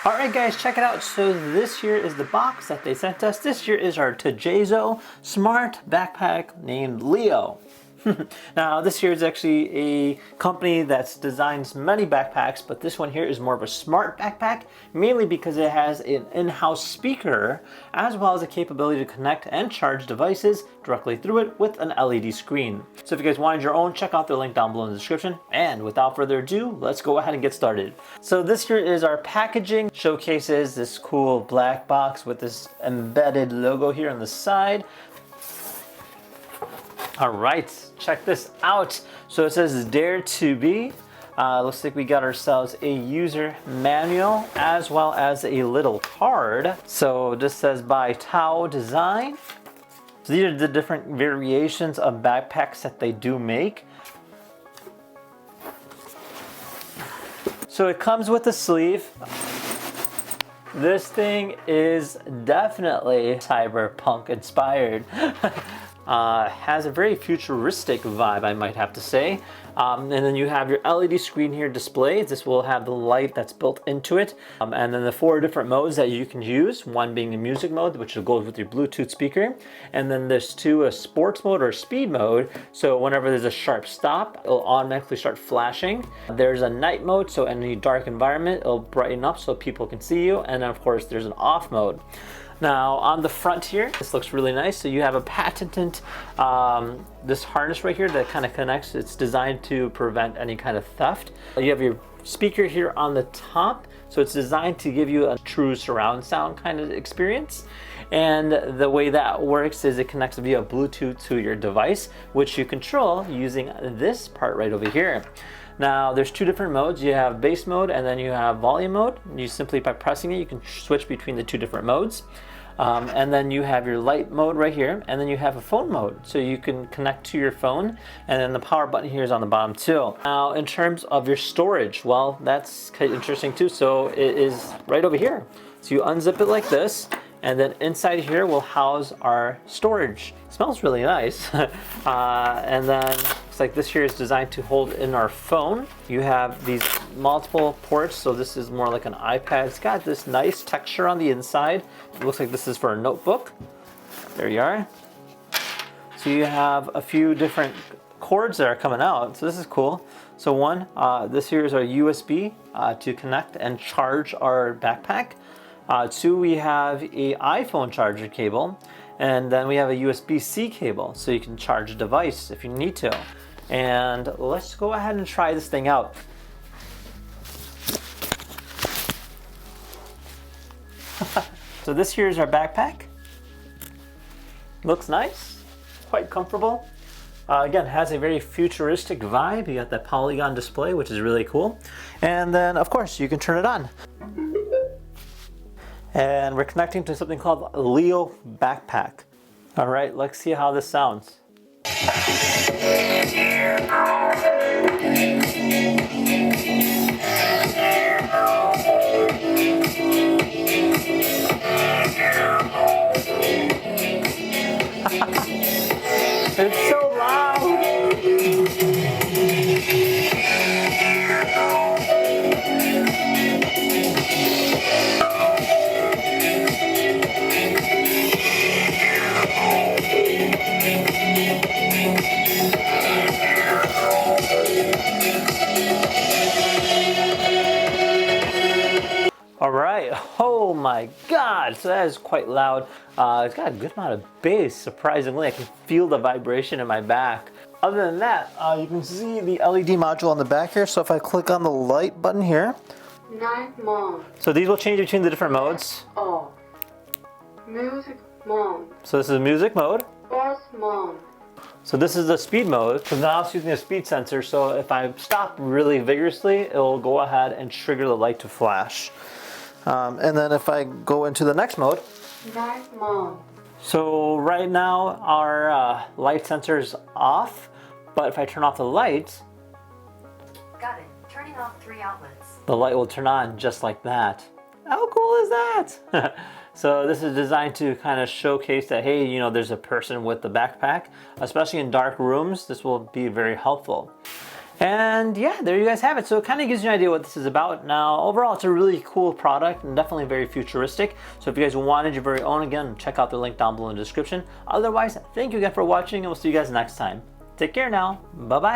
Alright guys, check it out. So this here is the box that they sent us. This here is our TAJEZZO Smart Backpack named Leo. Now this here is actually a company that designs many backpacks, but this one here is more of a smart backpack, mainly because it has an in-house speaker as well as a capability to connect and charge devices directly through it with an LED screen. So if you guys wanted your own, check out the link down below in the description. And without further ado, let's go ahead and get started. So this here is our packaging. Showcases this cool black box with this embedded logo here on the side. All right, check this out. So it says Dare to Be. Looks like we got ourselves a user manual as well as a little card. So this says by Tao Design. So these are the different variations of backpacks that they do make. So it comes with a sleeve. This thing is definitely Cyberpunk inspired. Has a very futuristic vibe, I might have to say. And then you have your LED screen here displayed. This will have the light that's built into it. And then the 4 different modes that you can use. One being the music mode, which goes with your Bluetooth speaker. And then there's 2, a sports mode or speed mode. So whenever there's a sharp stop, it'll automatically start flashing. There's a night mode, so in a dark environment, it'll brighten up so people can see you. And then of course there's an off mode. Now on the front here, this looks really nice. So you have a patented, this harness right here that kind of connects. It's designed to prevent any kind of theft. You have your speaker here on the top. So it's designed to give you a true surround sound kind of experience. And the way that works is it connects via Bluetooth to your device, which you control using this part right over here. Now there's 2 different modes. You have bass mode and then you have volume mode. You simply by pressing it, you can switch between the 2 different modes. And then you have your light mode right here, and then you have a phone mode. So you can connect to your phone, and then the power button here is on the bottom too. Now in terms of your storage, well, that's kind of interesting too. So it is right over here. So you unzip it like this, and then inside here will house our storage. It smells really nice. And then looks like this here is designed to hold in our phone. You have these multiple ports, so this is more like an iPad. It's got this nice texture on the inside. It looks like this is for a notebook. There you are. So you have a few different cords that are coming out, so this is cool. So one, this here is our USB to connect and charge our backpack. 2, we have a iPhone charger cable, and then we have a USB-C cable, so you can charge a device if you need to. And let's go ahead and try this thing out. So this here is our backpack. Looks nice, quite comfortable. Again, has a very futuristic vibe. You got that polygon display, which is really cool. And then, of course, you can turn it on. And we're connecting to something called Leo Backpack. All right, let's see how this sounds. It's so loud. All right, oh my God, so that is quite loud. It's got a good amount of bass, surprisingly. I can feel the vibration in my back. Other than that, you can see the LED module on the back here. So if I click on the light button here. Night mode. So these will change between the different modes. Oh. Music mode. So this is music mode. Sports mode. So this is the speed mode, because now it's using a speed sensor. So if I stop really vigorously, it will go ahead and trigger the light to flash. And then if I go into the next mode. Night mode. So right now our light sensor is off, but if I turn off the lights. Got it. Turning off 3 outlets. The light will turn on just like that. How cool is that? So this is designed to kind of showcase that, hey, you know, there's a person with the backpack, especially in dark rooms. This will be very helpful. And yeah, there you guys have it. So it kind of gives you an idea what this is about. Now, overall, it's a really cool product and definitely very futuristic. So if you guys wanted your very own, again, check out the link down below in the description. Otherwise, thank you again for watching, and we'll see you guys next time. Take care now. Bye-bye.